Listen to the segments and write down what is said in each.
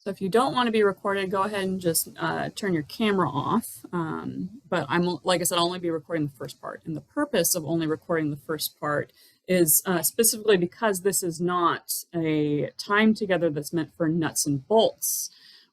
So if you don't want to be recorded, go ahead and just turn your camera off. But like I said, I'll only be recording the first part. And the purpose of only recording the first part is specifically because this is not a time together that's meant for nuts and bolts.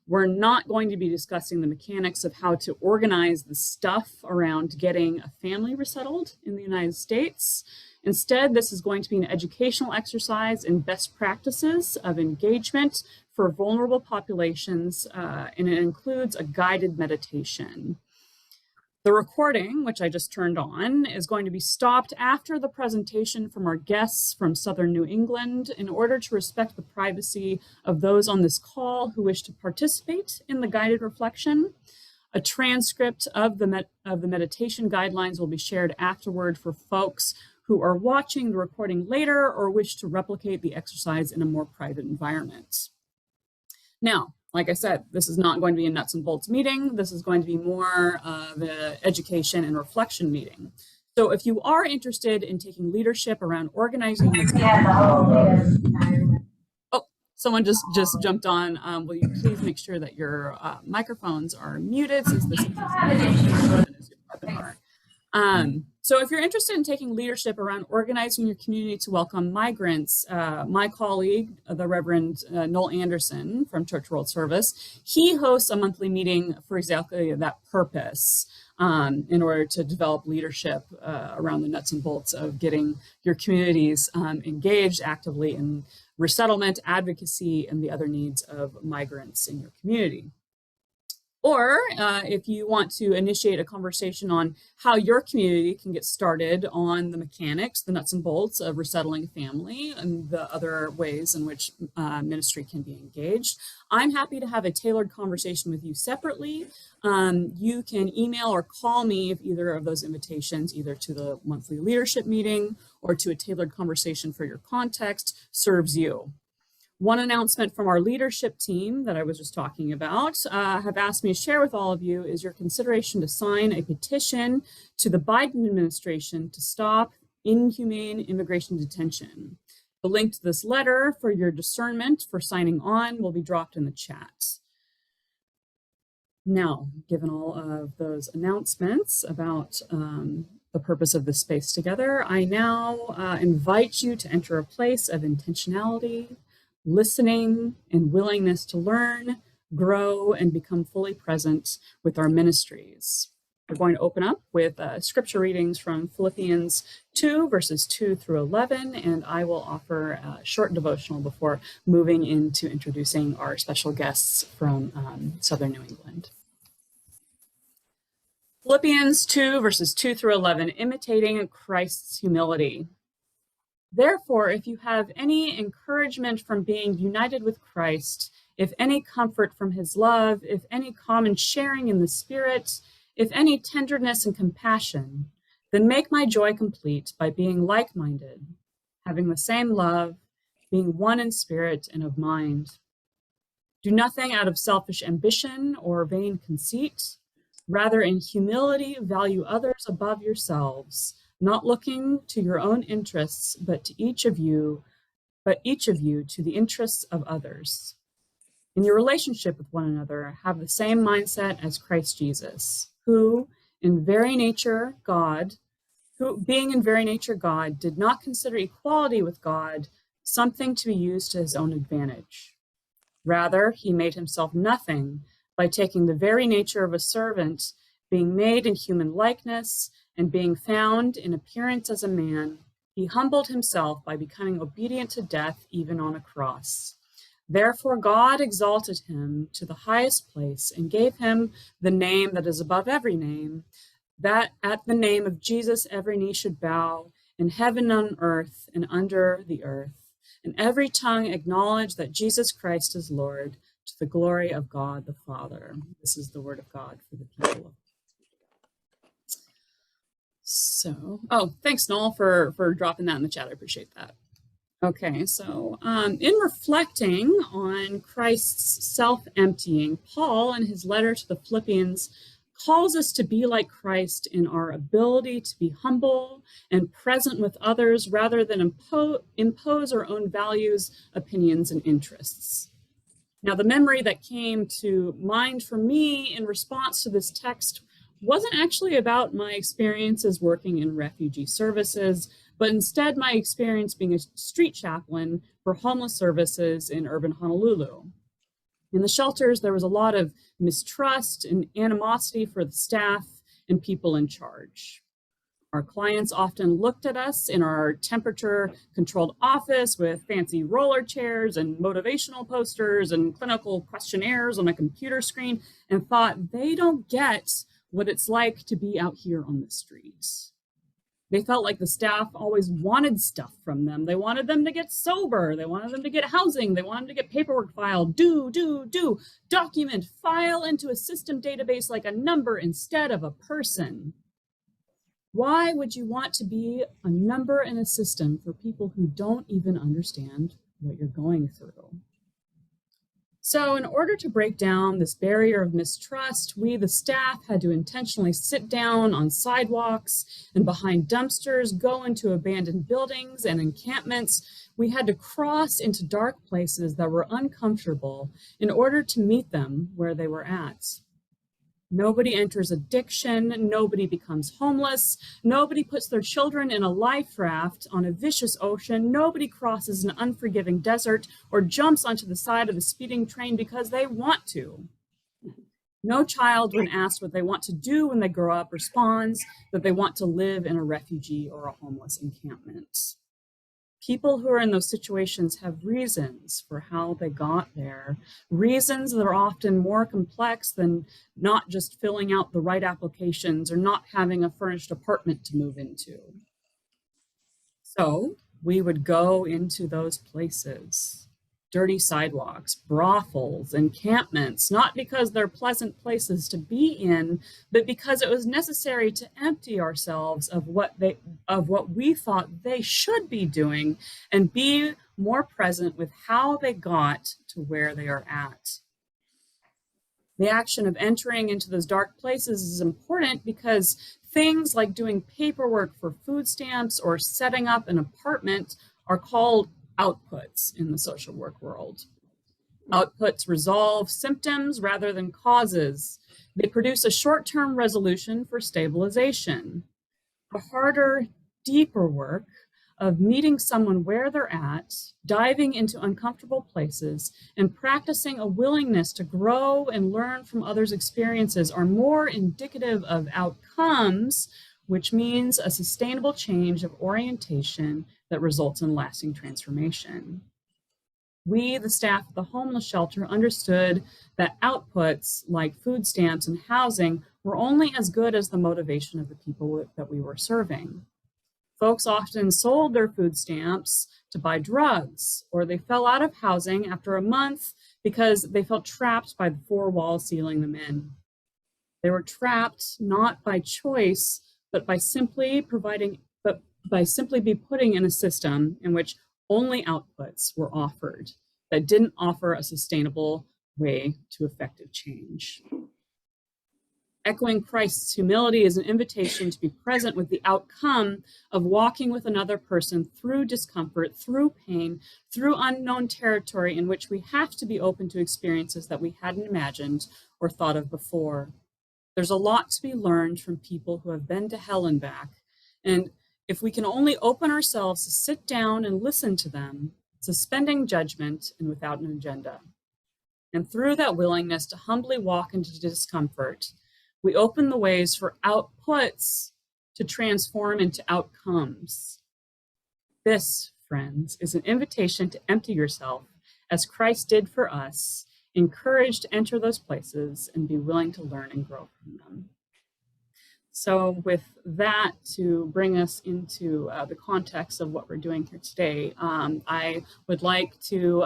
We're not going to be discussing the mechanics of how to organize the stuff around getting a family resettled in the United States. Instead, this is going to be an educational exercise in best practices of engagement for vulnerable populations, and it includes a guided meditation. The recording, which I just turned on, is going to be stopped after the presentation from our guests from Southern New England in order to respect the privacy of those on this call who wish to participate in the guided reflection. A transcript of the meditation guidelines will be shared afterward for folks who are watching the recording later or wish to replicate the exercise in a more private environment. Now, like I said, this is not going to be a nuts and bolts meeting. This is going to be more of an education and reflection meeting. So if you are interested in taking leadership around organizing oh, someone just jumped on. Will you please make sure that your microphones are muted, since this is so if you're interested in taking leadership around organizing your community to welcome migrants, my colleague, the Reverend Noel Anderson from Church World Service, he hosts a monthly meeting for exactly that purpose, in order to develop leadership around the nuts and bolts of getting your communities engaged actively in resettlement, advocacy, and the other needs of migrants in your community. Or if you want to initiate a conversation on how your community can get started on the mechanics, the nuts and bolts of resettling a family and the other ways in which ministry can be engaged, I'm happy to have a tailored conversation with you separately. You can email or call me if either of those invitations, either to the monthly leadership meeting or to a tailored conversation for your context, serves you. One announcement from our leadership team that I was just talking about have asked me to share with all of you is your consideration to sign a petition to the Biden administration to stop inhumane immigration detention. The link to this letter for your discernment for signing on will be dropped in the chat. Now, given all of those announcements about the purpose of this space together, I now invite you to enter a place of intentionality, listening, and willingness to learn, grow, and become fully present with our ministries. We're going to open up with scripture readings from Philippians 2, verses 2 through 11, and I will offer a short devotional before moving into introducing our special guests from Southern New England. Philippians 2, verses 2 through 11, imitating Christ's humility. Therefore, if you have any encouragement from being united with Christ, if any comfort from his love, if any common sharing in the Spirit, if any tenderness and compassion, then make my joy complete by being like-minded, having the same love, being one in spirit and of mind. Do nothing out of selfish ambition or vain conceit. Rather, in humility, value others above yourselves, not looking to your own interests, but each of you to the interests of others. In your relationship with one another, have the same mindset as Christ Jesus, who, being in very nature God, did not consider equality with God something to be used to his own advantage. Rather, he made himself nothing by taking the very nature of a servant, being made in human likeness, and being found in appearance as a man, he humbled himself by becoming obedient to death, even on a cross. Therefore God exalted him to the highest place and gave him the name that is above every name, that at the name of Jesus every knee should bow, in heaven and on earth and under the earth, and every tongue acknowledge that Jesus Christ is Lord, to the glory of God the Father. This is the word of God for the people of So, thanks, Noel, for dropping that in the chat. I appreciate that. Okay, so in reflecting on Christ's self-emptying, Paul, in his letter to the Philippians, calls us to be like Christ in our ability to be humble and present with others rather than impose our own values, opinions, and interests. Now, the memory that came to mind for me in response to this text wasn't actually about my experiences working in refugee services, but instead my experience being a street chaplain for homeless services in urban Honolulu. In the shelters, there was a lot of mistrust and animosity for the staff and people in charge. Our clients often looked at us in our temperature-controlled office with fancy roller chairs and motivational posters and clinical questionnaires on a computer screen and thought they don't get what it's like to be out here on the streets. They felt like the staff always wanted stuff from them. They wanted them to get sober. They wanted them to get housing. They wanted them to get paperwork filed. Document, file into a system database like a number instead of a person. Why would you want to be a number in a system for people who don't even understand what you're going through? So in order to break down this barrier of mistrust, we, the staff, had to intentionally sit down on sidewalks and behind dumpsters, go into abandoned buildings and encampments. We had to cross into dark places that were uncomfortable in order to meet them where they were at. Nobody enters addiction, nobody becomes homeless, nobody puts their children in a life raft on a vicious ocean, nobody crosses an unforgiving desert or jumps onto the side of a speeding train because they want to. No child, when asked what they want to do when they grow up, responds that they want to live in a refugee or a homeless encampment. People who are in those situations have reasons for how they got there, reasons that are often more complex than not just filling out the right applications or not having a furnished apartment to move into. So we would go into those places, dirty sidewalks, brothels, encampments, not because they're pleasant places to be in, but because it was necessary to empty ourselves of what we thought they should be doing and be more present with how they got to where they are at. The action of entering into those dark places is important because things like doing paperwork for food stamps or setting up an apartment are called outputs in the social work world. Outputs resolve symptoms rather than causes. They produce a short-term resolution for stabilization. The harder, deeper work of meeting someone where they're at, diving into uncomfortable places, and practicing a willingness to grow and learn from others' experiences are more indicative of outcomes, which means a sustainable change of orientation that results in lasting transformation. We, the staff at the homeless shelter, understood that outputs like food stamps and housing were only as good as the motivation of the people that we were serving. Folks often sold their food stamps to buy drugs, or they fell out of housing after a month because they felt trapped by the four walls sealing them in. They were trapped not by choice, but by simply be putting in a system in which only outputs were offered that didn't offer a sustainable way to effective change. Echoing Christ's humility is an invitation to be present with the outcome of walking with another person through discomfort, through pain, through unknown territory in which we have to be open to experiences that we hadn't imagined or thought of before. There's a lot to be learned from people who have been to hell and back, and if we can only open ourselves to sit down and listen to them, suspending judgment and without an agenda. And through that willingness to humbly walk into discomfort, we open the ways for outputs to transform into outcomes. This, friends, is an invitation to empty yourself as Christ did for us, encouraged to enter those places and be willing to learn and grow from them. So with that, to bring us into the context of what we're doing here today, I would like to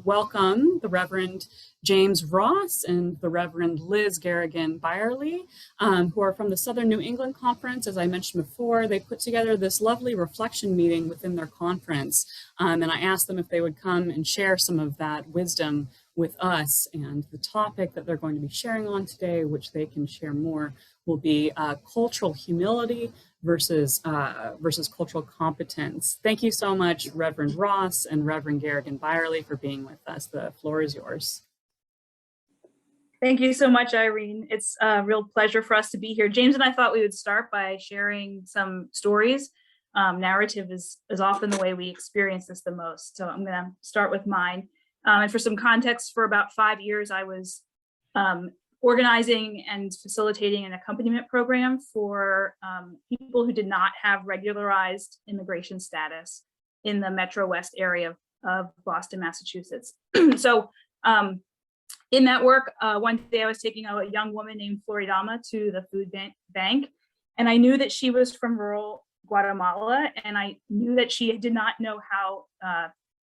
welcome the Reverend James Ross and the Reverend Liz Garrigan Byerly, who are from the Southern New England Conference. As I mentioned before, they put together this lovely reflection meeting within their conference, and I asked them if they would come and share some of that wisdom with us, and the topic that they're going to be sharing on today, which they can share more will be cultural humility versus cultural competence. Thank you so much, Reverend Ross and Reverend Garrigan Byerly, for being with us. The floor is yours. Thank you so much, Irene. It's a real pleasure for us to be here. James and I thought we would start by sharing some stories. Narrative is often the way we experience this the most. So I'm going to start with mine. And for some context, for about 5 years, I was organizing and facilitating an accompaniment program for people who did not have regularized immigration status in the Metro West area of Boston, Massachusetts. So in that work, one day I was taking a young woman named Floridama to the food bank, and I knew that she was from rural Guatemala, and I knew that she did not know how,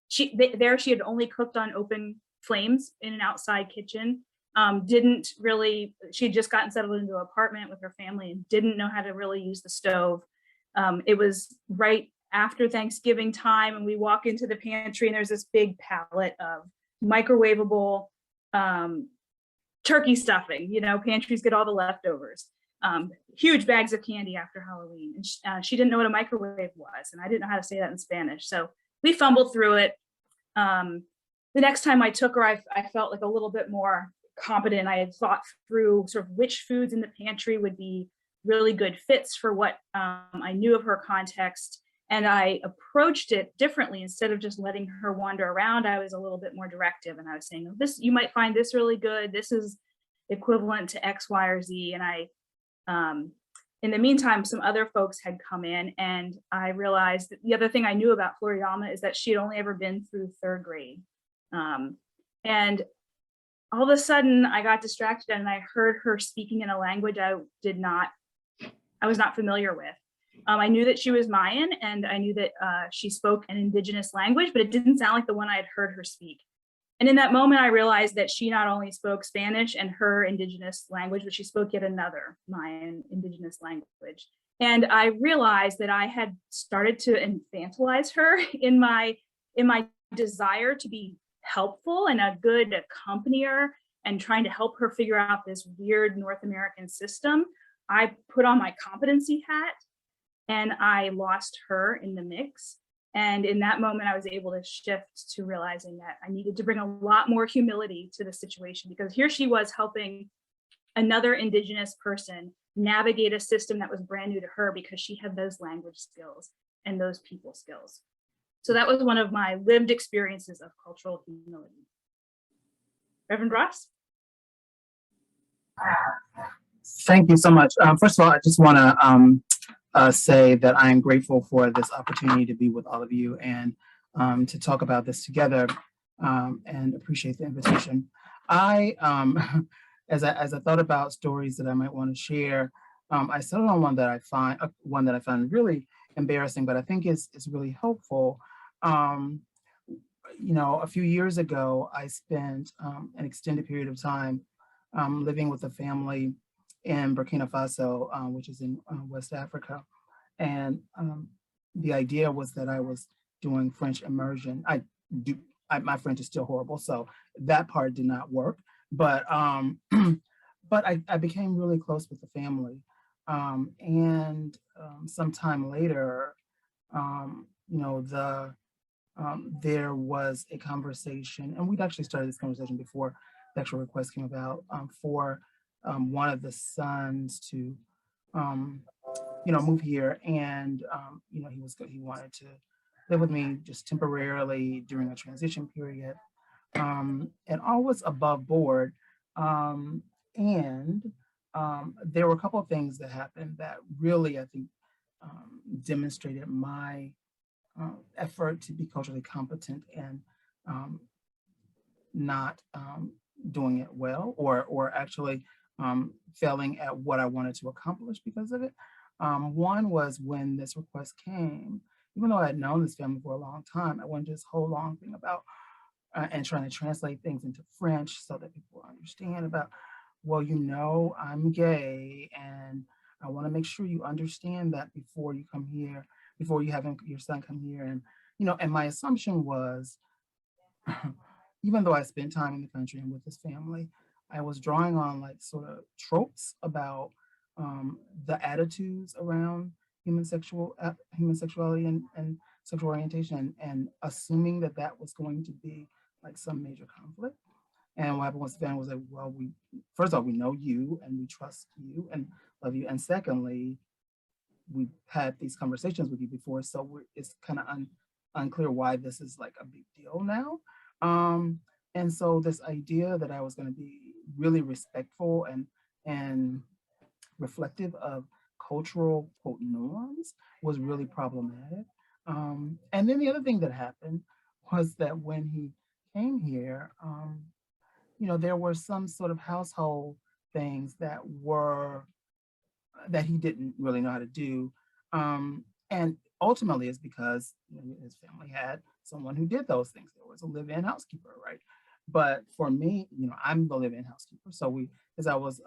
she had only cooked on open flames in an outside kitchen, she had just gotten settled into an apartment with her family and didn't know how to really use the stove. It was right after Thanksgiving time, and we walk into the pantry and there's this big pallet of microwavable turkey stuffing. Pantries get all the leftovers. Huge bags of candy after Halloween. And she didn't know what a microwave was, and I didn't know how to say that in Spanish. So we fumbled through it. The next time I took her, I felt like a little bit more competent. I had thought through sort of which foods in the pantry would be really good fits for what I knew of her context. And I approached it differently. Instead of just letting her wander around, I was a little bit more directive. And I was saying, "This, you might find this really good. This is equivalent to X, Y, or Z." And in the meantime, some other folks had come in, and I realized that the other thing I knew about Floridama is that she had only ever been through 3rd grade. And all of a sudden I got distracted and I heard her speaking in a language I was not familiar with. I knew that she was Mayan, and I knew that she spoke an indigenous language, but it didn't sound like the one I had heard her speak. And in that moment, I realized that she not only spoke Spanish and her indigenous language, but she spoke yet another Mayan indigenous language. And I realized that I had started to infantilize her in my desire to be helpful and a good accompanier and trying to help her figure out this weird North American system. I put on my competency hat and I lost her in the mix. And in that moment, I was able to shift to realizing that I needed to bring a lot more humility to the situation, because here she was helping another indigenous person navigate a system that was brand new to her because she had those language skills and those people skills. So that was one of my lived experiences of cultural humility. Reverend Ross? Thank you so much. First of all, I just want to say that I am grateful for this opportunity to be with all of you and to talk about this together, and appreciate the invitation. I, as I thought about stories that I might want to share, I settled on one that I find really embarrassing, but I think is really helpful. A few years ago, I spent an extended period of time living with a family in Burkina Faso, which is in West Africa. And the idea was that I was doing French immersion. My French is still horrible, so that part did not work. But but I became really close with the family. And sometime later, there was a conversation, and we'd actually started this conversation before the actual request came about, for one of the sons to move here, and he wanted to live with me just temporarily during a transition period, and all was above board, and there were a couple of things that happened that really, I think, demonstrated my effort to be culturally competent and not doing it well, or actually failing at what I wanted to accomplish because of it. One was when this request came, even though I had known this family for a long time, I went this whole long thing about and trying to translate things into French so that people understand about, well, I'm gay, and I want to make sure you understand that before you come here, before you have your son come here. And, and my assumption was, even though I spent time in the country and with this family, I was drawing on like sort of tropes about the attitudes around human sexuality and sexual orientation, and assuming that that was going to be like some major conflict. And what happened was the family was like, well, first of all, we know you and we trust you and love you. And secondly, we've had these conversations with you before, so it's kind of unclear why this is like a big deal now. And so this idea that I was going to be really respectful and reflective of cultural, quote, norms was really problematic. And then the other thing that happened was that when he came here, there were some sort of household things that he didn't really know how to do. And ultimately it's because his family had someone who did those things. There was a live-in housekeeper, right? But for me, I'm the live-in housekeeper. So as I was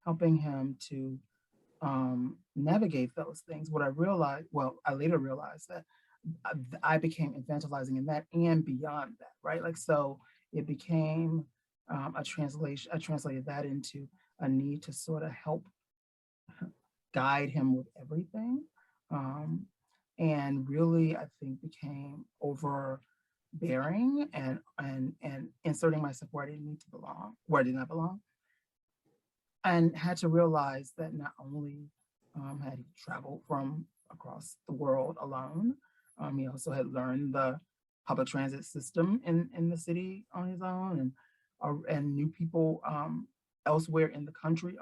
helping him to navigate those things, what I realized, I later realized that I became infantilizing in that and beyond that, right? Like, so it became a translation. I translated that into a need to sort of help guide him with everything. And really, I think became overbearing and inserting myself where I didn't need to belong, where I did not belong. And had to realize that not only had he traveled from across the world alone, he also had learned the public transit system in the city on his own, and knew people elsewhere in the country,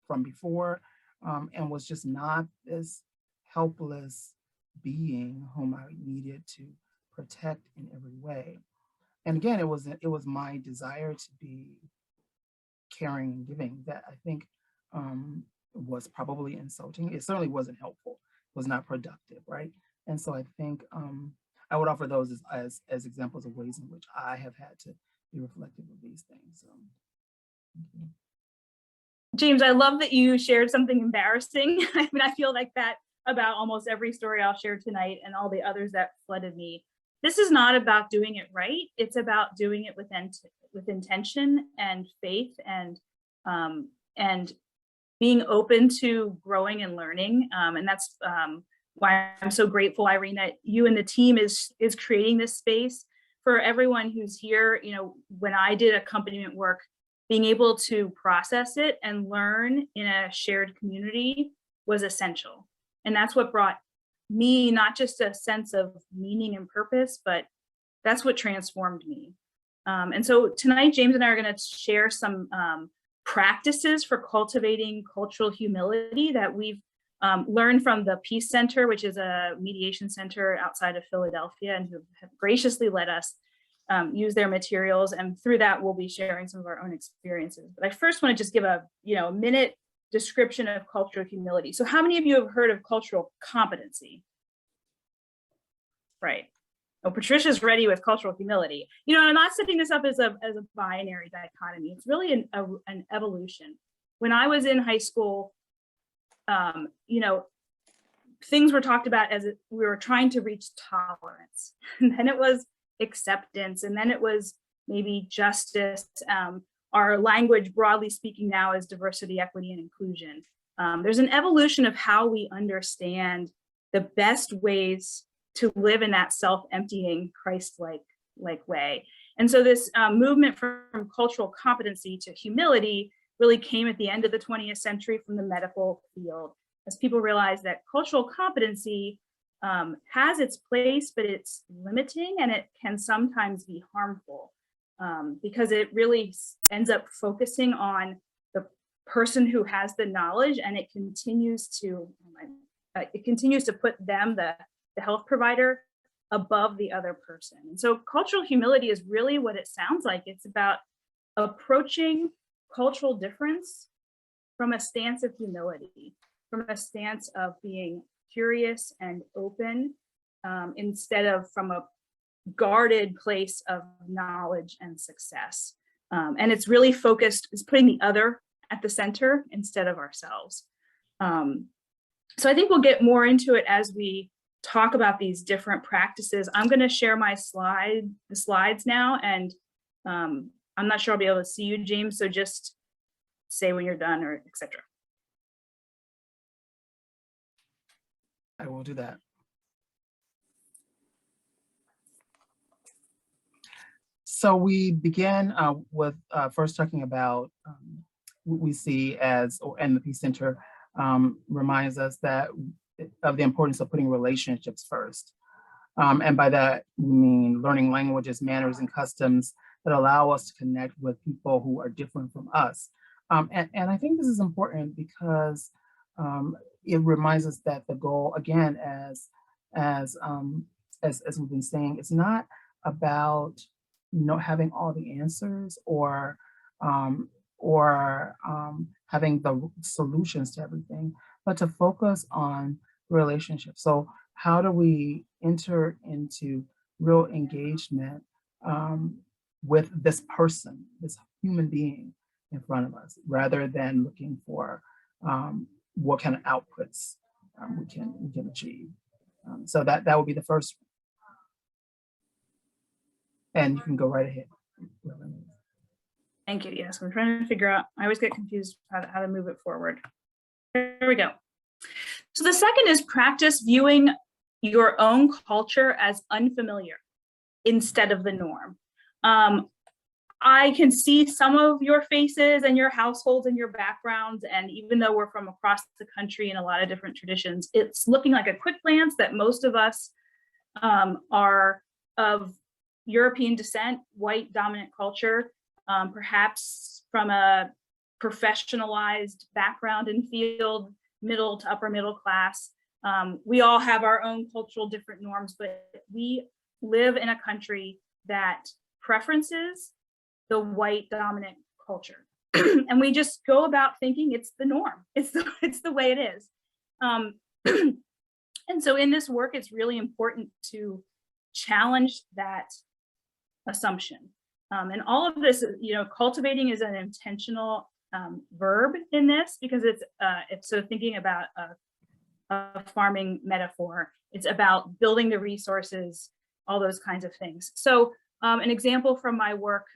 from before, and was just not this helpless being whom I needed to protect in every way. And again, it was my desire to be caring and giving that I think was probably insulting. It certainly wasn't helpful, was not productive, right? And so I think I would offer those as examples of ways in which I have had to be reflective of these things. So, thank you. James, I love that you shared something embarrassing. I mean, I feel like that about almost every story I'll share tonight and all the others that flooded me. This is not about doing it right. It's about doing it with intention and faith and being open to growing and learning. And that's why I'm so grateful, Irene, that you and the team is creating this space for everyone who's here. When I did accompaniment work, being able to process it and learn in a shared community was essential. And that's what brought me not just a sense of meaning and purpose, but that's what transformed me. And so tonight, James and I are going to share some practices for cultivating cultural humility that we've learned from the Peace Center, which is a mediation center outside of Philadelphia, and who have graciously let us use their materials. And through that, we'll be sharing some of our own experiences. But I first want to just give a minute description of cultural humility. So how many of you have heard of cultural competency? Right. Oh, Patricia's ready with cultural humility. I'm not setting this up as a binary dichotomy. It's really an evolution. When I was in high school, things were talked about as we were trying to reach tolerance, and then it was acceptance, and then it was maybe justice. Our language, broadly speaking, now is diversity, equity, and inclusion. There's an evolution of how we understand the best ways to live in that self-emptying, Christ-like way. And so this movement from cultural competency to humility really came at the end of the 20th century from the medical field, as people realized that cultural competency has its place, but it's limiting, and it can sometimes be harmful because it really ends up focusing on the person who has the knowledge, and it continues to put them, the health provider, above the other person. And so cultural humility is really what it sounds like. It's about approaching cultural difference from a stance of humility, from a stance of being curious and open, instead of from a guarded place of knowledge and success. And it's really focused, it's putting the other at the center instead of ourselves. So I think we'll get more into it as we talk about these different practices. I'm going to share my slides now, and I'm not sure I'll be able to see you, James, so just say when you're done, or etc. I will do that. So we began with first talking about what we see as, and the Peace Center reminds us that of the importance of putting relationships first. And by that, we mean learning languages, manners, and customs that allow us to connect with people who are different from us. And I think this is important because it reminds us that the goal, again, as we've been saying, it's not about having all the answers or having the solutions to everything, but to focus on relationships. So how do we enter into real engagement with this person, this human being in front of us, rather than looking for what kind of outputs we can achieve. So that would be the first one. And you can go right ahead. Thank you. Yes, I'm trying to figure out, I always get confused how to move it forward. There we go. So the second is practice viewing your own culture as unfamiliar instead of the norm. I can see some of your faces and your households and your backgrounds, and even though we're from across the country in a lot of different traditions, it's looking like a quick glance that most of us are of European descent, white dominant culture, perhaps from a professionalized background and field, middle to upper middle class. We all have our own cultural different norms, but we live in a country that preferences the white dominant culture. And we just go about thinking it's the norm. It's the way it is. And so in this work, it's really important to challenge that assumption. And all of this, cultivating is an intentional verb in this, because it's so thinking about a farming metaphor. It's about building the resources, all those kinds of things. So an example from my work,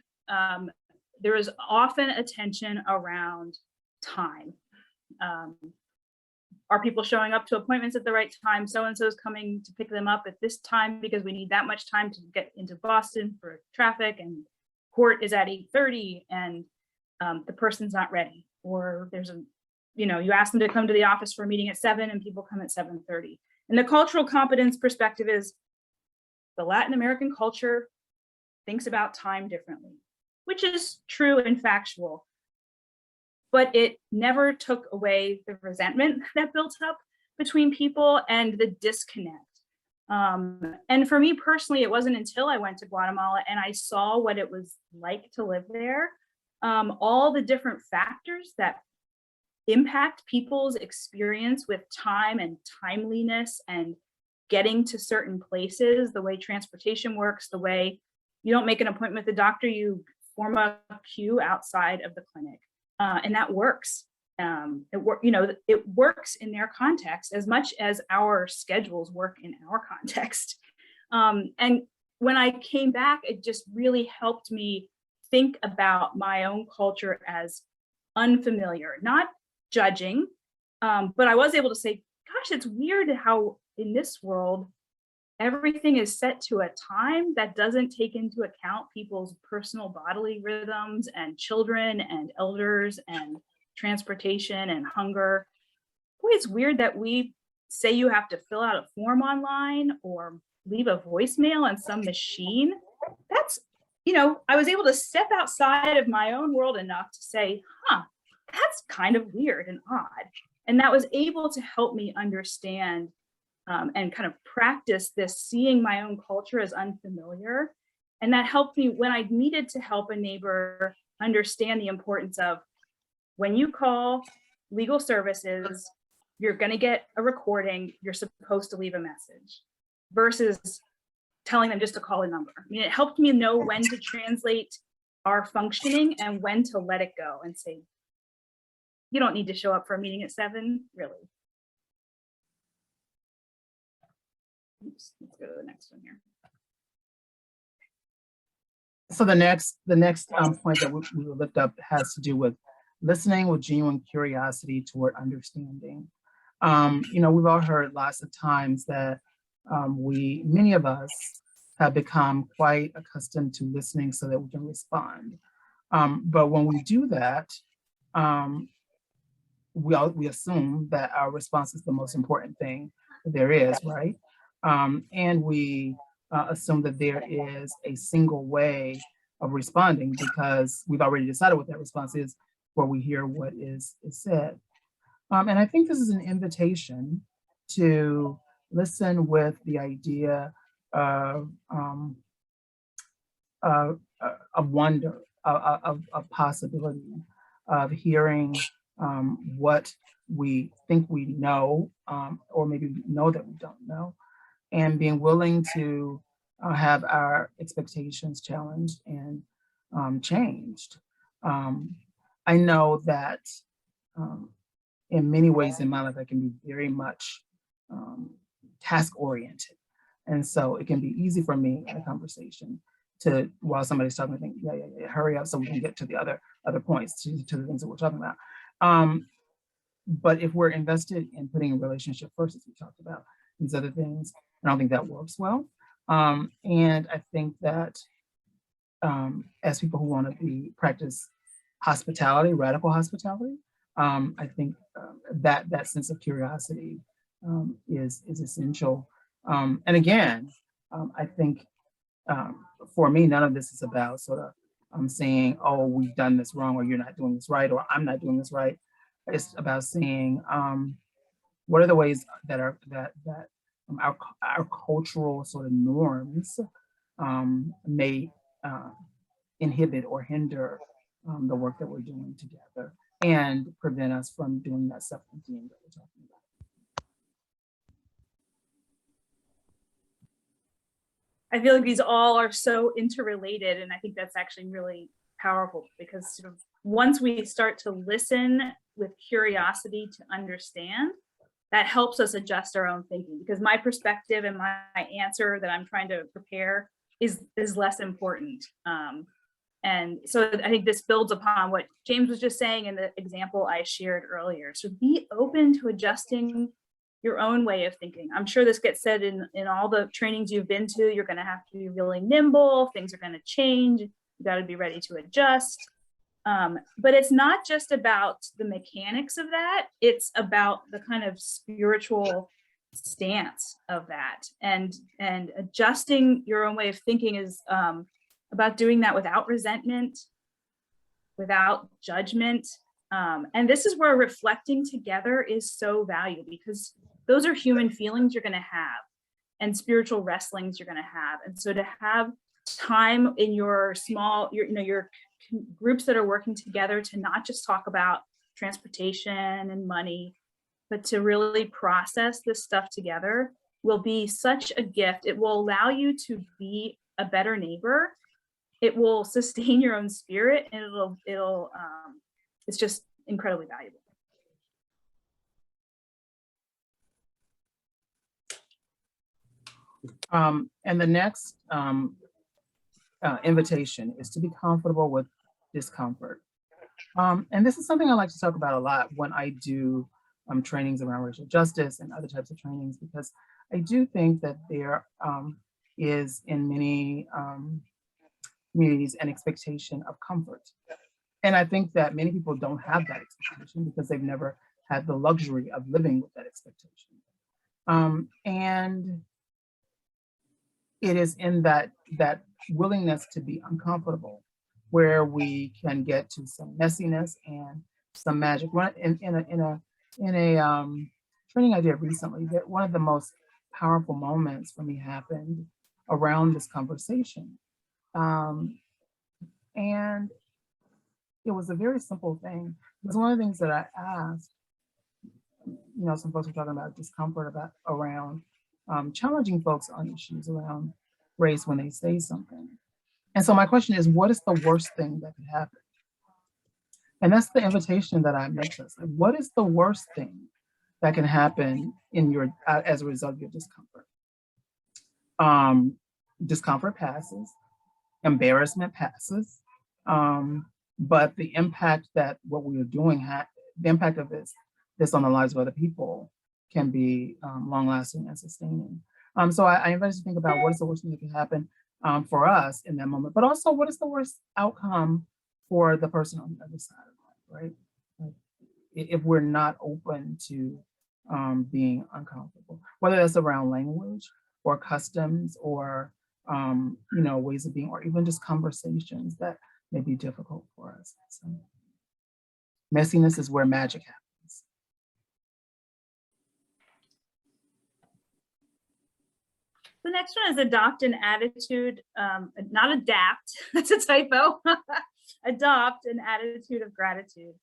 there is often attention around time. Are people showing up to appointments at the right time? So-and-so is coming to pick them up at this time because we need that much time to get into Boston for traffic, and court is at 8:30 and the person's not ready. Or there's you ask them to come to the office for a meeting at 7 and people come at 7:30. And the cultural competence perspective is the Latin American culture thinks about time differently, which is true and factual, but it never took away the resentment that built up between people and the disconnect. And for me personally, it wasn't until I went to Guatemala and I saw what it was like to live there, all the different factors that impact people's experience with time and timeliness and getting to certain places, the way transportation works, the way you don't make an appointment with the doctor, you form a queue outside of the clinic. And that works. It works in their context as much as our schedules work in our context. And when I came back, it just really helped me think about my own culture as unfamiliar, not judging, but I was able to say, gosh, it's weird how in this world, everything is set to a time that doesn't take into account people's personal bodily rhythms and children and elders and transportation and hunger. Boy, it's weird that we say you have to fill out a form online or leave a voicemail on some machine. That's, I was able to step outside of my own world enough to say, that's kind of weird and odd. And that was able to help me understand and kind of practice this, seeing my own culture as unfamiliar. And that helped me when I needed to help a neighbor understand the importance of when you call legal services, you're going to get a recording, you're supposed to leave a message, versus telling them just to call a number. I mean, it helped me know when to translate our functioning and when to let it go and say, you don't need to show up for a meeting at 7, really. Oops, let's go to the next one here. So the next point that we will lift up has to do with listening with genuine curiosity toward understanding. We've all heard lots of times that many of us have become quite accustomed to listening so that we can respond. But when we do that, we assume that our response is the most important thing there is, right? And we assume that there is a single way of responding because we've already decided what that response is before we hear what is said. And I think this is an invitation to listen with the idea of wonder, of possibility, of hearing what we think we know, or maybe we know that we don't know, and being willing to have our expectations challenged and changed. I know that in many ways in my life, I can be very much task oriented. And so it can be easy for me in a conversation to, while somebody's talking, to think, yeah, hurry up so we can get to the other points, to the things that we're talking about. But if we're invested in putting a relationship first, as we talked about, these other things, I don't think that works well. And I think that as people who want to practice hospitality, radical hospitality, I think that sense of curiosity is essential. And again, I think for me, none of this is about sort of saying, oh, we've done this wrong, or you're not doing this right, or I'm not doing this right. It's about saying, what are the ways that our cultural sort of norms may inhibit or hinder the work that we're doing together and prevent us from doing that self-emptying that we're talking about. I feel like these all are so interrelated, and I think that's actually really powerful because sort of once we start to listen with curiosity to understand, that helps us adjust our own thinking, because my perspective and my answer that I'm trying to prepare is less important. And so I think this builds upon what James was just saying in the example I shared earlier. So be open to adjusting your own way of thinking. I'm sure this gets said in all the trainings you've been to. You're going to have to be really nimble. Things are going to change. You got to be ready to adjust. But it's not just about the mechanics of that. It's about the kind of spiritual stance of that. And adjusting your own way of thinking is about doing that without resentment, without judgment. And this is where reflecting together is so valuable, because those are human feelings you're going to have and spiritual wrestlings you're going to have. And so to have time in your your groups that are working together to not just talk about transportation and money, but to really process this stuff together will be such a gift. It will allow you to be a better neighbor. It will sustain your own spirit, and it's just incredibly valuable. And the next invitation is to be comfortable with discomfort. And this is something I like to talk about a lot when I do trainings around racial justice and other types of trainings, because I do think that there is in many communities an expectation of comfort. And I think that many people don't have that expectation because they've never had the luxury of living with that expectation. And it is in that willingness to be uncomfortable where we can get to some messiness and some magic. In a training I did recently, that one of the most powerful moments for me happened around this conversation. And it was a very simple thing. It was one of the things that I asked, some folks were talking about discomfort around challenging folks on issues around race when they say something. And so my question is, what is the worst thing that could happen? And that's the invitation that I make us. Like, what is the worst thing that can happen in your as a result of your discomfort? Discomfort passes, embarrassment passes, but the impact that what we are doing, the impact of this on the lives of other people can be long-lasting and sustaining. So I invite us to think about what is the worst thing that can happen for us in that moment, but also what is the worst outcome for the person on the other side of that, right? Like, if we're not open to being uncomfortable, whether that's around language or customs or ways of being, or even just conversations that may be difficult for us. So messiness is where magic happens. The next one is adopt an attitude, not adapt, that's a typo. Adopt an attitude of gratitude.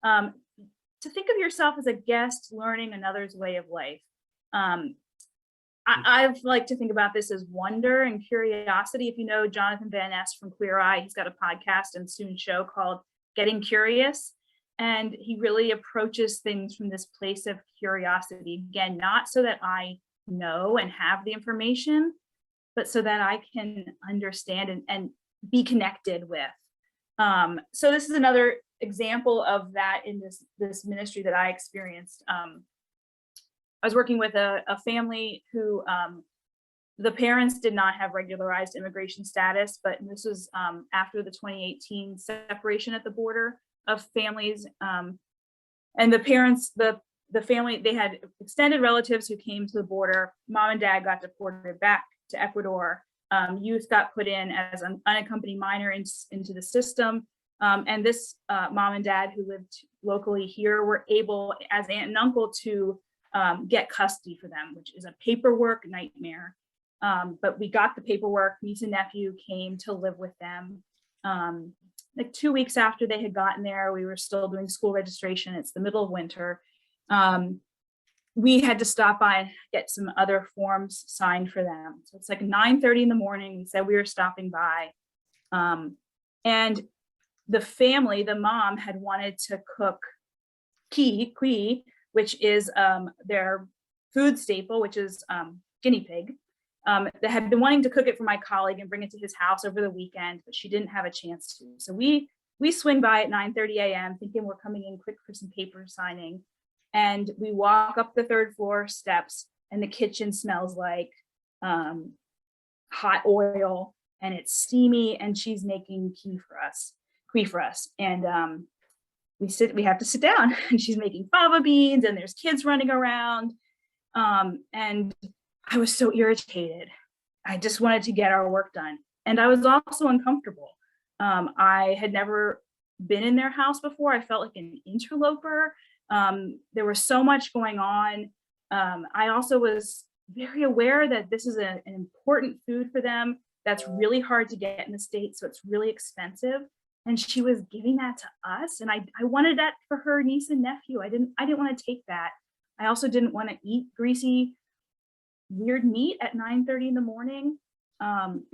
To think of yourself as a guest learning another's way of life. I like to think about this as wonder and curiosity. If you know Jonathan Van Ness from Queer Eye, he's got a podcast and soon show called Getting Curious. And he really approaches things from this place of curiosity. Again, not so that I know and have the information, but so that I can understand and be connected with. So this is another example of that in this ministry that I experienced. I was working with a family who the parents did not have regularized immigration status, but this was after the 2018 separation at the border of families. And the parents, the family, they had extended relatives who came to the border. Mom and dad got deported back to Ecuador. Youth got put in as an unaccompanied minor into the system. And this mom and dad who lived locally here were able, as aunt and uncle, to get custody for them, which is a paperwork nightmare. But we got the paperwork. Niece and nephew came to live with them. Like 2 weeks after they had gotten there, we were still doing school registration. It's the middle of winter. We had to stop by and get some other forms signed for them. So it's like 9:30 in the morning. We said we were stopping by. And the family, the mom, had wanted to cook kui, which is their food staple, which is guinea pig. They had been wanting to cook it for my colleague and bring it to his house over the weekend, but she didn't have a chance to. So we swing by at 9:30 a.m. thinking we're coming in quick for some paper signing. And we walk up the third floor steps and the kitchen smells like hot oil and it's steamy and she's making kui for us. And we have to sit down and she's making fava beans and there's kids running around. And I was so irritated. I just wanted to get our work done. And I was also uncomfortable. I had never been in their house before. I felt like an interloper. There was so much going on. I also was very aware that this is an important food for them that's really hard to get in the States, so it's really expensive. And she was giving that to us, and I wanted that for her niece and nephew. I didn't want to take that. I also didn't want to eat greasy, weird meat at 9:30 in the morning. And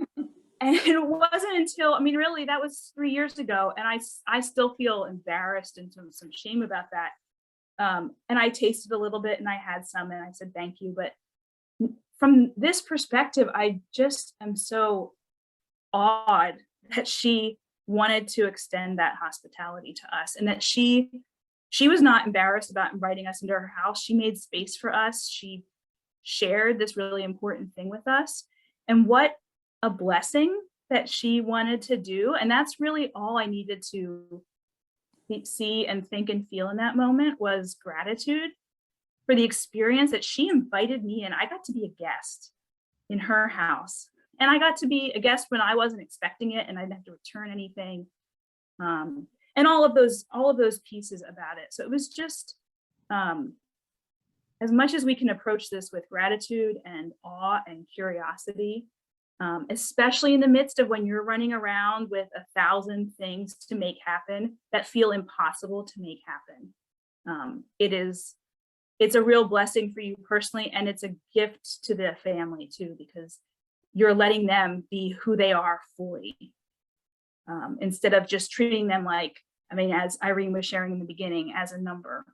it wasn't until, really, that was 3 years ago, and I still feel embarrassed and some shame about that. And I tasted a little bit and I had some and I said, thank you. But from this perspective, I just am so awed that she wanted to extend that hospitality to us and that she was not embarrassed about inviting us into her house. She made space for us. She shared this really important thing with us. And what a blessing that she wanted to do. And that's really all I needed to see and think and feel in that moment was gratitude for the experience that she invited me in. I got to be a guest in her house, and I got to be a guest when I wasn't expecting it, and I didn't have to return anything, and all of those pieces about it. So it was just as much as we can approach this with gratitude and awe and curiosity, especially in the midst of when you're running around with 1,000 things to make happen that feel impossible to make happen. It's a real blessing for you personally, and it's a gift to the family too, because you're letting them be who they are fully, instead of just treating them like, as Irene was sharing in the beginning, as a number.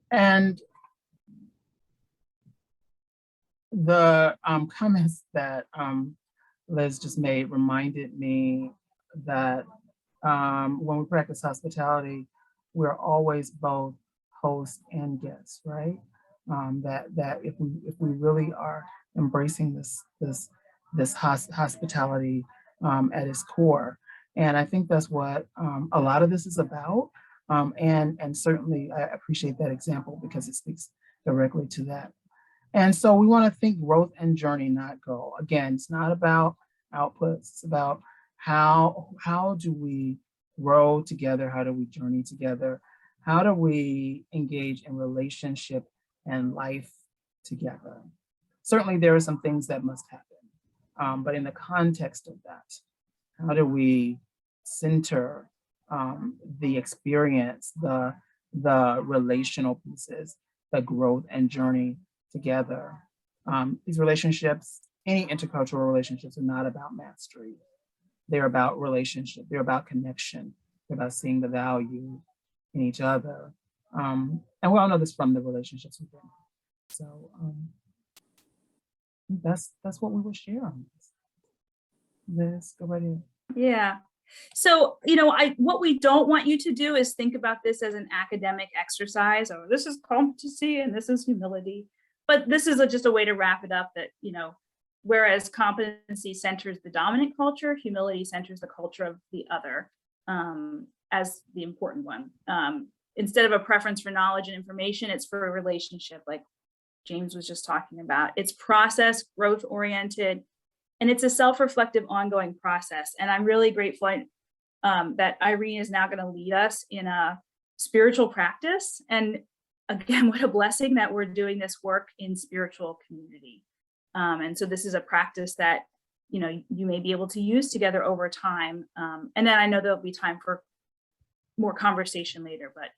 And the comments that Liz just made reminded me that when we practice hospitality, we're always both host and guest, right? That if we really are embracing this hospitality at its core, and I think that's what a lot of this is about. And certainly I appreciate that example because it speaks directly to that. And so we want to think growth and journey, not goal. Again, it's not about outputs. It's about how do we grow together? How do we journey together? How do we engage in relationship and life together? Certainly there are some things that must happen, but in the context of that, how do we center the experience, the relational pieces, the growth and journey together? These relationships, any intercultural relationships, are not about mastery. They're about relationship. They're about connection. They're about seeing the value in each other. And we all know this from the relationships we've been in. So that's what we will share on this. Liz, go right in. Yeah. So, what we don't want you to do is think about this as an academic exercise, or this is competency and this is humility. But this is just a way to wrap it up that, whereas competency centers the dominant culture, humility centers the culture of the other as the important one. Instead of a preference for knowledge and information, it's for a relationship, like James was just talking about. It's process, growth oriented, and it's a self-reflective ongoing process. And I'm really grateful that Irene is now going to lead us in a spiritual practice. And again, what a blessing that we're doing this work in spiritual community. And so this is a practice that, you may be able to use together over time. And then I know there'll be time for more conversation later, but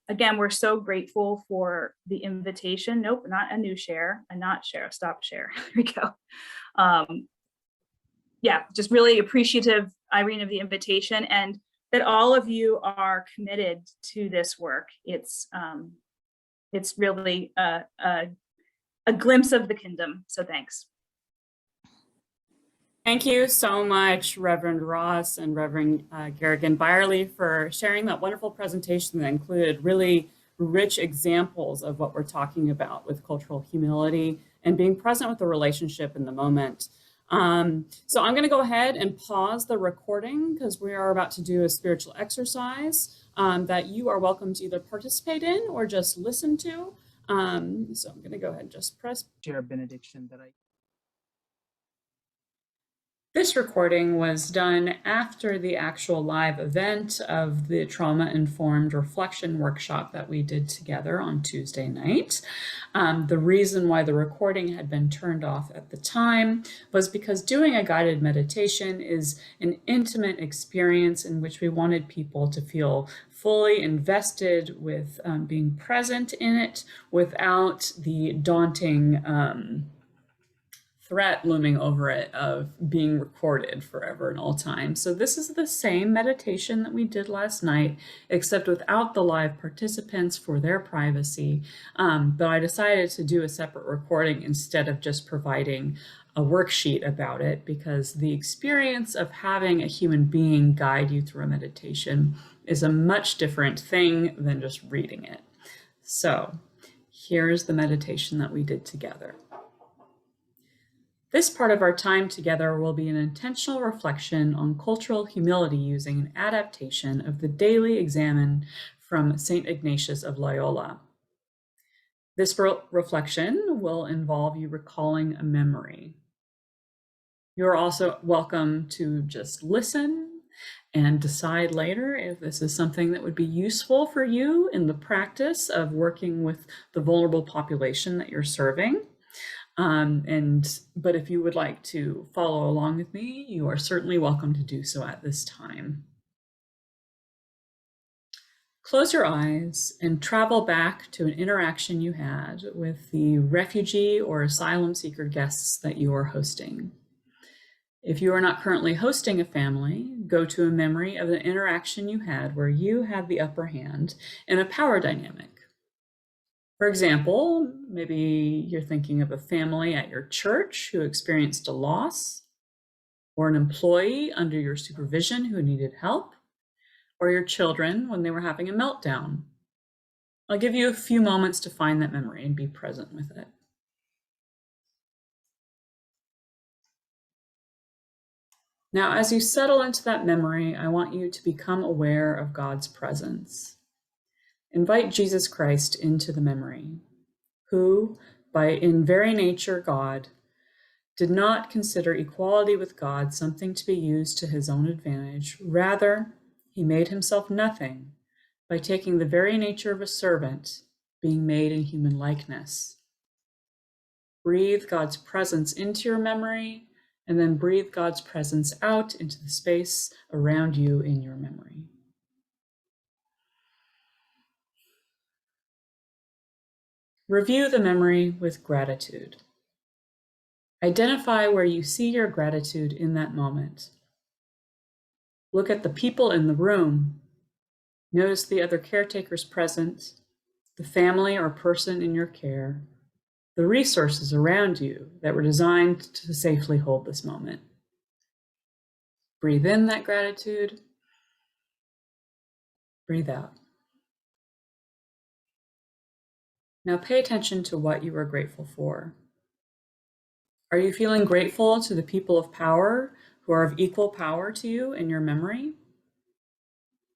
again, we're so grateful for the invitation. Nope, not a new share, a not share, stop share. There we go. Yeah, just really appreciative, Irene, of the invitation, and that all of you are committed to this work. It's really a glimpse of the kingdom. So thanks. Thank you so much, Reverend Ross and Reverend Garrigan Byerly, for sharing that wonderful presentation that included really rich examples of what we're talking about with cultural humility and being present with the relationship in the moment. So I'm going to go ahead and pause the recording because we are about to do a spiritual exercise that you are welcome to either participate in or just listen to. So I'm going to go ahead and just press Share a benediction that This recording was done after the actual live event of the trauma-informed reflection workshop that we did together on Tuesday night. The reason why the recording had been turned off at the time was because doing a guided meditation is an intimate experience in which we wanted people to feel fully invested with being present in it without the daunting threat looming over it of being recorded forever and all time. So this is the same meditation that we did last night, except without the live participants for their privacy. But I decided to do a separate recording instead of just providing a worksheet about it, because the experience of having a human being guide you through a meditation is a much different thing than just reading it. So here's the meditation that we did together. This part of our time together will be an intentional reflection on cultural humility using an adaptation of the Daily Examen from St. Ignatius of Loyola. This reflection will involve you recalling a memory. You're also welcome to just listen and decide later if this is something that would be useful for you in the practice of working with the vulnerable population that you're serving. But if you would like to follow along with me, you are certainly welcome to do so at this time. Close your eyes and travel back to an interaction you had with the refugee or asylum seeker guests that you are hosting. If you are not currently hosting a family, go to a memory of an interaction you had where you had the upper hand in a power dynamic. For example, maybe you're thinking of a family at your church who experienced a loss, or an employee under your supervision who needed help, or your children when they were having a meltdown. I'll give you a few moments to find that memory and be present with it. Now, as you settle into that memory, I want you to become aware of God's presence. Invite Jesus Christ into the memory, who, in very nature God, did not consider equality with God something to be used to his own advantage. Rather, he made himself nothing by taking the very nature of a servant, being made in human likeness. Breathe God's presence into your memory, and then breathe God's presence out into the space around you in your memory. Review the memory with gratitude. Identify where you see your gratitude in that moment. Look at the people in the room. Notice the other caretakers present, the family or person in your care, the resources around you that were designed to safely hold this moment. Breathe in that gratitude. Breathe out. Now pay attention to what you are grateful for. Are you feeling grateful to the people of power who are of equal power to you in your memory?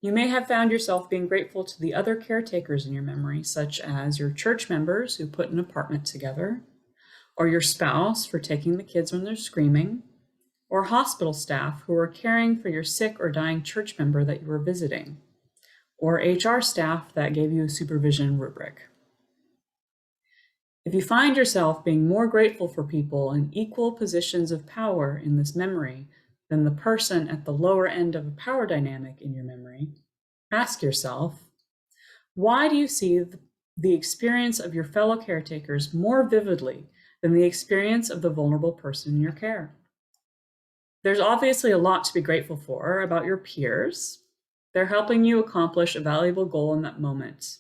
You may have found yourself being grateful to the other caretakers in your memory, such as your church members who put an apartment together, or your spouse for taking the kids when they're screaming, or hospital staff who are caring for your sick or dying church member that you were visiting, or HR staff that gave you a supervision rubric. If you find yourself being more grateful for people in equal positions of power in this memory than the person at the lower end of a power dynamic in your memory, ask yourself, why do you see the experience of your fellow caretakers more vividly than the experience of the vulnerable person in your care? There's obviously a lot to be grateful for about your peers. They're helping you accomplish a valuable goal in that moment.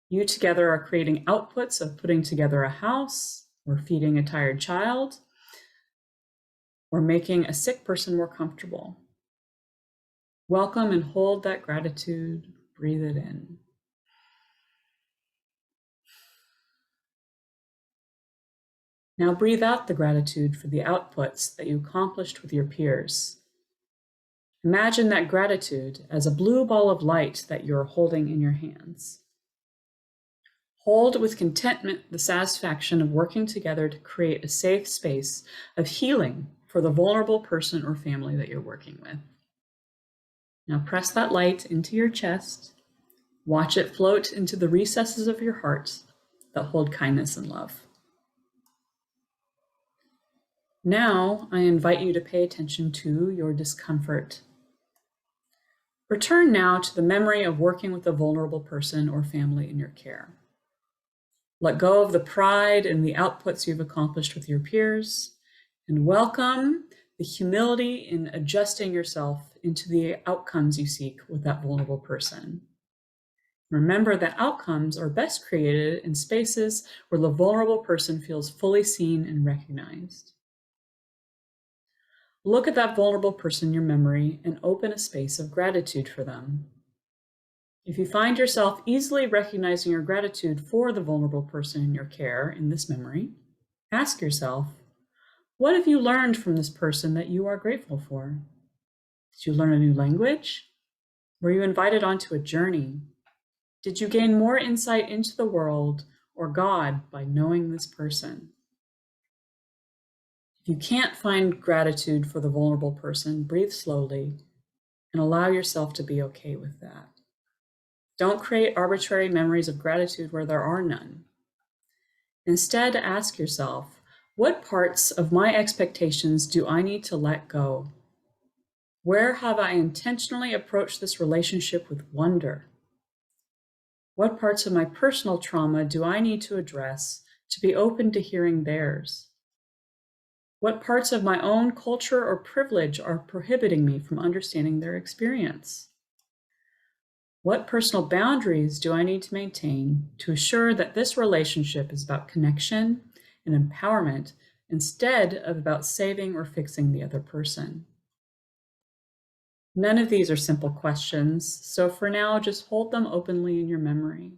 You together are creating outputs of putting together a house, or feeding a tired child, or making a sick person more comfortable. Welcome and hold that gratitude. Breathe it in. Now breathe out the gratitude for the outputs that you accomplished with your peers. Imagine that gratitude as a blue ball of light that you're holding in your hands. Hold with contentment the satisfaction of working together to create a safe space of healing for the vulnerable person or family that you're working with. Now press that light into your chest. Watch it float into the recesses of your heart that hold kindness and love. Now, I invite you to pay attention to your discomfort. Return now to the memory of working with a vulnerable person or family in your care. Let go of the pride and the outputs you've accomplished with your peers, and welcome the humility in adjusting yourself into the outcomes you seek with that vulnerable person. Remember that outcomes are best created in spaces where the vulnerable person feels fully seen and recognized. Look at that vulnerable person in your memory and open a space of gratitude for them. If you find yourself easily recognizing your gratitude for the vulnerable person in your care in this memory, ask yourself, what have you learned from this person that you are grateful for? Did you learn a new language? Were you invited onto a journey? Did you gain more insight into the world or God by knowing this person? If you can't find gratitude for the vulnerable person, breathe slowly and allow yourself to be okay with that. Don't create arbitrary memories of gratitude where there are none. Instead, ask yourself, what parts of my expectations do I need to let go? Where have I intentionally approached this relationship with wonder? What parts of my personal trauma do I need to address to be open to hearing theirs? What parts of my own culture or privilege are prohibiting me from understanding their experience? What personal boundaries do I need to maintain to assure that this relationship is about connection and empowerment instead of about saving or fixing the other person? None of these are simple questions, so for now, just hold them openly in your memory.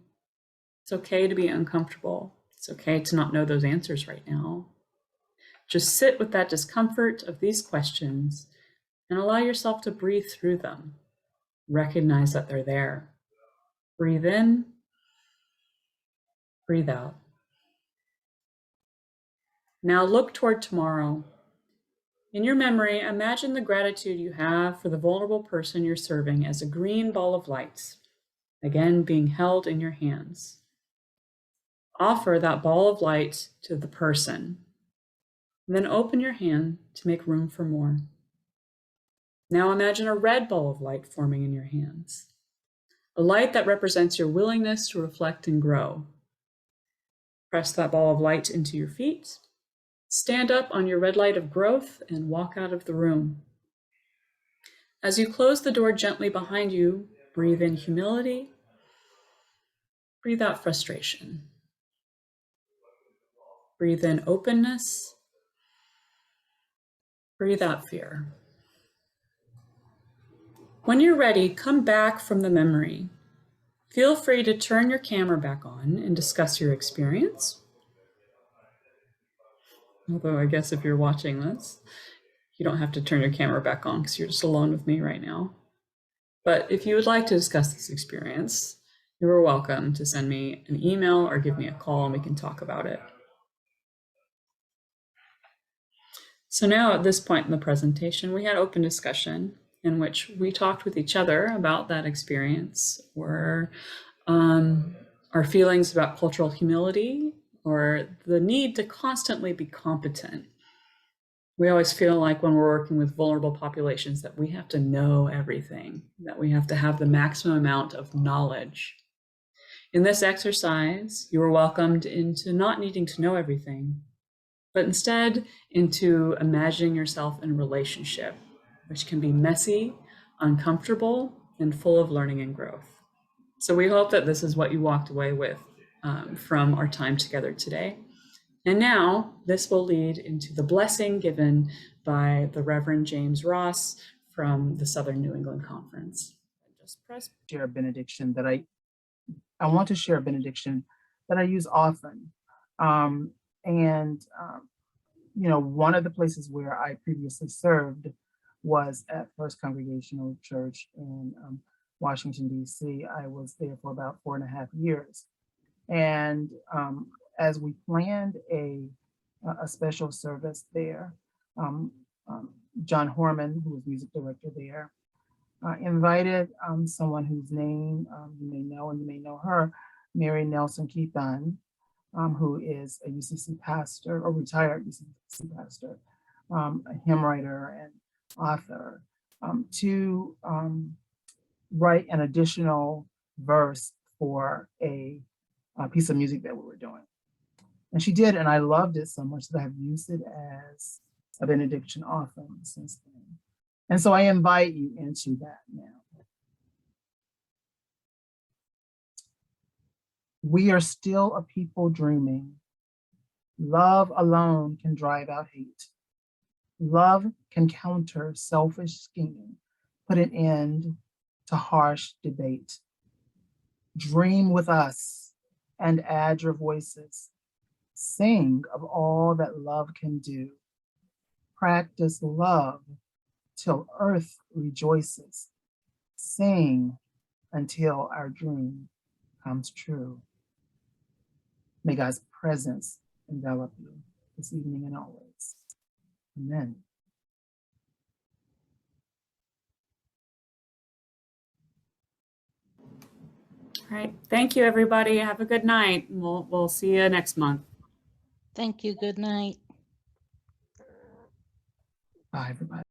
It's okay to be uncomfortable. It's okay to not know those answers right now. Just sit with that discomfort of these questions and allow yourself to breathe through them. Recognize that they're there. Breathe in, breathe out. Now look toward tomorrow. In your memory, imagine the gratitude you have for the vulnerable person you're serving as a green ball of light, again being held in your hands. Offer that ball of light to the person. Then open your hand to make room for more. Now imagine a red ball of light forming in your hands, a light that represents your willingness to reflect and grow. Press that ball of light into your feet. Stand up on your red light of growth and walk out of the room. As you close the door gently behind you, breathe in humility, breathe out frustration. Breathe in openness, breathe out fear. When you're ready, come back from the memory. Feel free to turn your camera back on and discuss your experience. Although I guess if you're watching this, you don't have to turn your camera back on because you're just alone with me right now. But if you would like to discuss this experience, you are welcome to send me an email or give me a call and we can talk about it. So now at this point in the presentation, we had open discussion in which we talked with each other about that experience, or our feelings about cultural humility, or the need to constantly be competent. We always feel like when we're working with vulnerable populations that we have to know everything, that we have to have the maximum amount of knowledge. In this exercise, you are welcomed into not needing to know everything, but instead into imagining yourself in a relationship, which can be messy, uncomfortable, and full of learning and growth. So we hope that this is what you walked away with from our time together today. And now this will lead into the blessing given by the Reverend James Ross from the Southern New England Conference. Share a benediction that I want to share a benediction that I use often. One of the places where I previously served was at First Congregational Church in Washington, D.C. I was there for about 4.5 years. And as we planned a special service there, John Horman, who was music director there, invited someone whose name you may know, and you may know her, Mary Nelson Keaton, who is a UCC pastor, or retired UCC pastor, a hymn writer and author, to write an additional verse for a piece of music that we were doing. And she did, and I loved it so much that I've used it as a benediction often since then. And so I invite you into that now. We are still a people dreaming. Love alone can drive out hate. Love can counter selfish scheming, put an end to harsh debate. Dream with us and add your voices. Sing of all that love can do. Practice love till earth rejoices. Sing until our dream comes true. May God's presence envelop you this evening and always. Amen. All right. Thank you, everybody. Have a good night. We'll see you next month. Thank you. Good night. Bye, everybody.